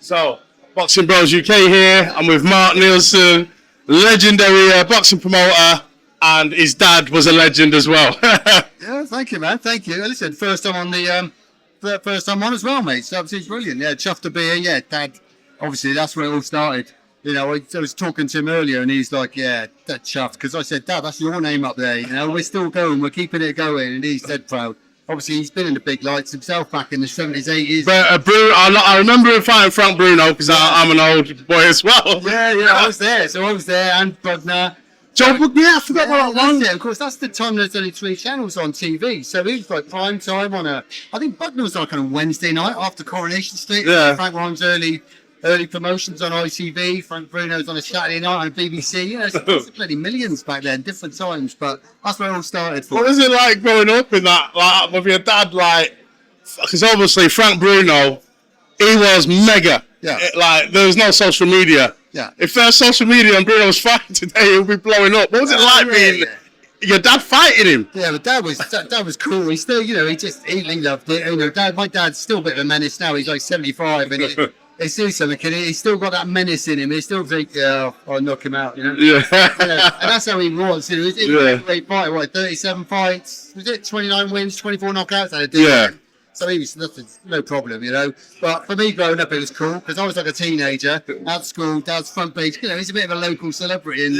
So, Boxing Bros UK here. I'm with Mark Nielsen, legendary boxing promoter, and his dad was a legend as well. Yeah, thank you, man. Thank you. Listen, first time on first time on as well, mate. So absolutely brilliant. Yeah, chuffed to be here. Yeah, Dad. Obviously, that's where it all started. You know, I was talking to him earlier, and he's like, "Yeah, Dad chuffed," because I said, "Dad, that's your name up there." You know, we're still going, we're keeping it going, and he's dead proud. Obviously, he's been in the big lights himself back in the 70s, 80s. But I remember him fighting Frank Bruno because I'm an old boy as well. Yeah, I was there. So I was there, and Bugner. John Bugner, I forgot about that one. Of course, that's the time there's only 3 channels on TV. So it was like prime time on I think Bugner was like on a Wednesday night after Coronation Street. Yeah. Frank Ryan's early promotions on ITV. Frank Bruno's on a Saturday night on BBC. You know, it's bloody millions back then, different times. But that's where it all started. What was it like growing up in that, like, with your dad, like, because obviously Frank Bruno, he was mega. Yeah. Like, there was no social media. Yeah. If there's social media and Bruno was fighting today, he'll be blowing up. What was it like being your dad fighting him? Yeah, but dad was cool. He still, you know, he loved it. You know, my dad's still a bit of a menace now. He's like 75, and he sees something, and he's still got that menace in him. He still think, I'll knock him out, you know. Yeah. And that's how he was. You know, he did a fight, what, 37 fights? Was it 29 wins, 24 knockouts? Yeah. So he was nothing, no problem, you know. But for me growing up, it was cool because I was like a teenager at school. Dad's front page, you know, he's a bit of a local celebrity in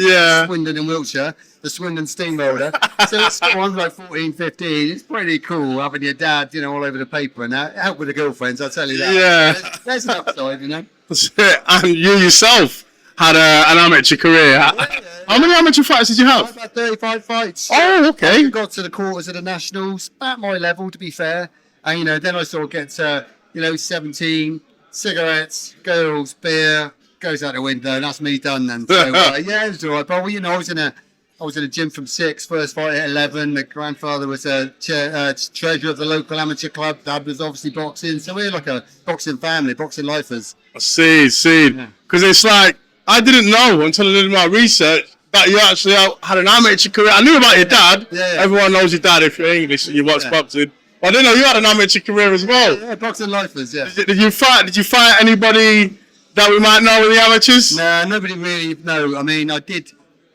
Swindon and Wiltshire, the Swindon Steamroller. So it's when like 14, 15. It's pretty cool having your dad, you know, all over the paper and that. Help with the girlfriends, I'll tell you that. Yeah. There's an upside, you know. That's it. And you yourself had an amateur career. How many amateur fights did you have? I've had 35 fights. Oh, okay. I got to the quarters of the nationals, about my level, to be fair. And, you know, then I sort of get to, 17, cigarettes, girls, beer, goes out the window, and that's me done then. So, yeah, it was all right. But, you know, I was in a gym from 6, first fight at 11. My grandfather was a treasurer of the local amateur club. Dad was obviously boxing. So we're like a boxing family, boxing lifers. I see. Because it's like, I didn't know until I did my research that you actually had an amateur career. I knew about your dad. Yeah. Everyone knows your dad if you're English and you watch boxing. I didn't know you had an amateur career as well. Yeah, boxing lifers, yeah. Did you fight anybody that we might know in the amateurs? No, nobody really. No, I mean, I did.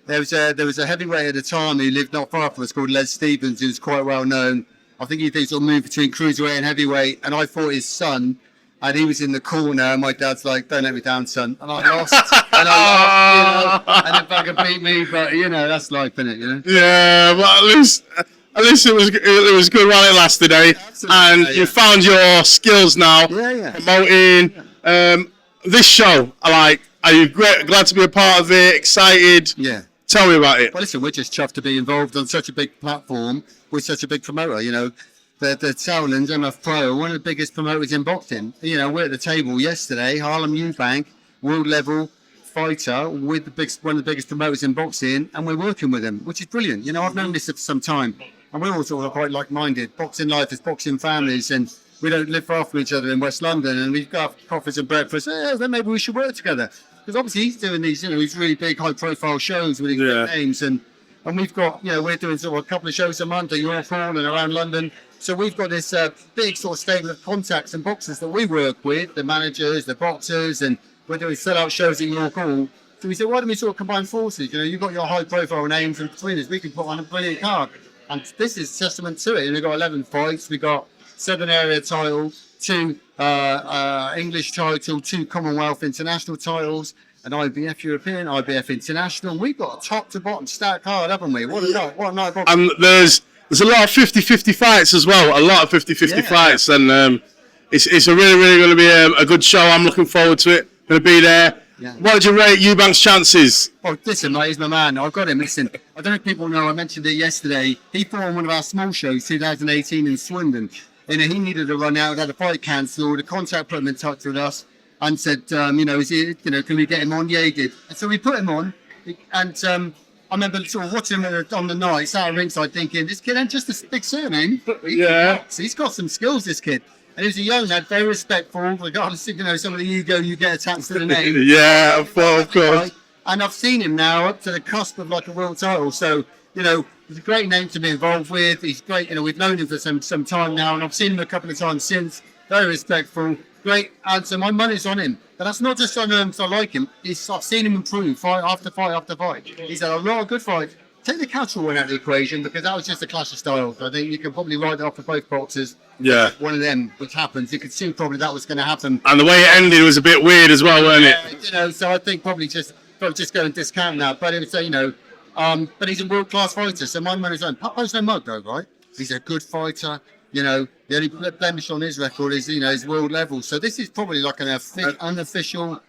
There was a heavyweight at the time who lived not far from us called Les Stevens, who was quite well known. I think he sort of moved between cruiserweight and heavyweight, and I fought his son, and he was in the corner, and my dad's like, "Don't let me down, son," and I lost, you know, and the bugger beat me, but you know, that's life, innit, you know? Yeah, but at least it was good while it lasted, eh? Absolutely, and you found your skills now. Yeah. Promoting this show. Are you glad to be a part of it? Excited? Yeah. Tell me about it. Well, listen, we're just chuffed to be involved on such a big platform with such a big promoter. You know, the Towlands MF Pro, one of the biggest promoters in boxing. You know, we're at the table yesterday. Harlem Eubank, world level fighter with one of the biggest promoters in boxing, and we're working with him, which is brilliant. You know, I've known this for some time, and we're all sort of quite like-minded. Boxing life is boxing families, and we don't live far from each other in West London, and we've got coffees and breakfast. Then maybe we should work together. Because obviously he's doing these, you know, these really big, high-profile shows with these big names, and we've got, you know, we're doing sort of a couple of shows a month at York Hall and around London. So we've got this big sort of stable of contacts and boxers that we work with, the managers, the boxers, and we're doing sell-out shows at York Hall. So we said, why don't we sort of combine forces? You know, you've got your high-profile names, and between us, we can put on a brilliant card. And this is testament to it. And we've got 11 fights. We've got 7 area titles, 2 English title, 2 Commonwealth international titles, an IBF European, IBF International. We've got a top to bottom stacked card, haven't we? What a night. And there's a lot of 50-50 fights as well. A lot of 50-50 fights, and it's a really going to be a good show. I'm looking forward to it. Going to be there. Yeah. What do you rate Eubank's chances? Oh, listen, mate, he's my man. I've got him. Listen, I don't know if people know, I mentioned it yesterday. He fought on one of our small shows, 2018 in Swindon. And he needed a run out, had a fight cancelled. The contact put him in touch with us and said, is he, can we get him on? Yeah, he did. And so we put him on. And I remember sort of watching him on the night, sat at ringside thinking, this kid ain't just a big surname. He's got some skills, this kid. And he was a young lad, very respectful, regardless of, some of the ego you get attached to the name. Yeah, of course. And I've seen him now up to the cusp of like a world title. So, it's a great name to be involved with. He's great. We've known him for some time now, and I've seen him a couple of times since. Very respectful. great. And so my money's on him. But that's not just on him because I like him. I've seen him improve fight after fight after fight. He's had a lot of good fights. Take the Catterall one out of the equation because that was just a clash of styles. I think you can probably write it off for both boxers. Yeah. One of them, which happens. You could see probably that was going to happen. And the way it ended was a bit weird as well, wasn't it? You know, so I think probably just go and discount that. But it was, you know, but he's a world-class fighter, so my money's on. Papo's no mug though, right? He's a good fighter. You know, the only blemish on his record is, you know, his world level. So this is probably like an unofficial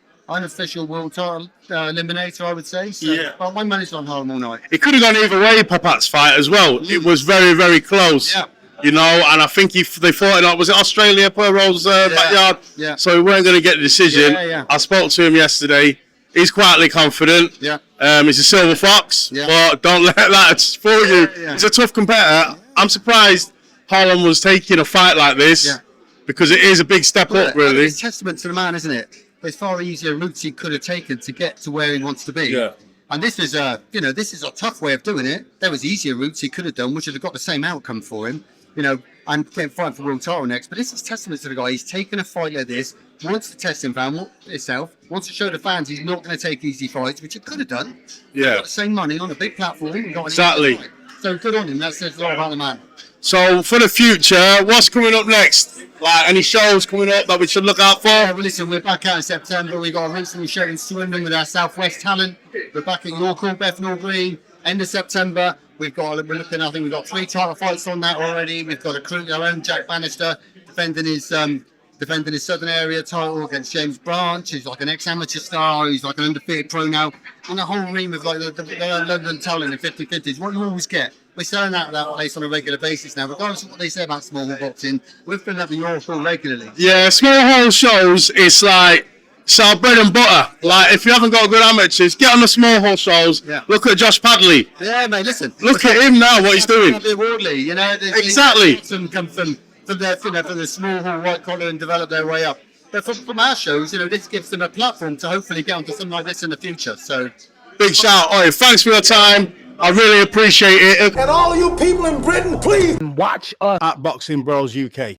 world title eliminator, I would say. So, Yeah. But my money's on Harlem all night. It could have gone either way, Popat's fight as well. It was very, very close. Yeah. You know, and I think they fought in, was it Australia, Poirot's backyard? Yeah. So we weren't going to get the decision. Yeah. I spoke to him yesterday. He's quietly confident. Yeah. He's a silver fox, Yeah. but don't let that fool you. Yeah. He's a tough competitor. I'm surprised Harlem was taking a fight like this because it is a big step up, really. It's testament to the man, isn't it? There's far easier routes he could have taken to get to where he wants to be. Yeah. And this is this is a tough way of doing it. There was easier routes he could have done, which would have got the same outcome for him. You know, and getting fight for world title next. But this is testament to the guy. He's taken a fight like this, wants to test himself, wants to show the fans he's not going to take easy fights, which he could have done. Yeah. Got the same money on a big platform. Exactly. So good on him. That says a lot about the man. So for the future, what's coming up next? Like any shows coming up that we should look out for? Yeah, well, listen, we're back out in September. We've got a recently show in Swindon with our Southwest talent. We're back at York Hall, Bethnal Green, end of September. We're looking, I think we've got 3 title fights on that already. We've got our own Jack Bannister defending his Southern Area title against James Branch, who's like an ex-amateur star, who's like an undefeated pro now. And the whole ream of like the London talent in 50-50s. What you always get. We're selling out of that place on a regular basis now, regardless of what they say about small hall boxing. We're filling up the York Hall regularly. Yeah, small hall shows, it's like, it's our bread and butter. Like, if you haven't got good amateurs, get on the small hall shows. Yeah. Look at Josh Padley. Yeah, mate, listen. Look at him now, what he's doing. Awardly, you know, Exactly. Some come from the small hall white collar and develop their way up. But from our shows, you know, this gives them a platform to hopefully get onto something like this in the future. So, Big shout. Oi, thanks for your time. I really appreciate it. And all of you people in Britain, please Watch us at Boxing Bros UK.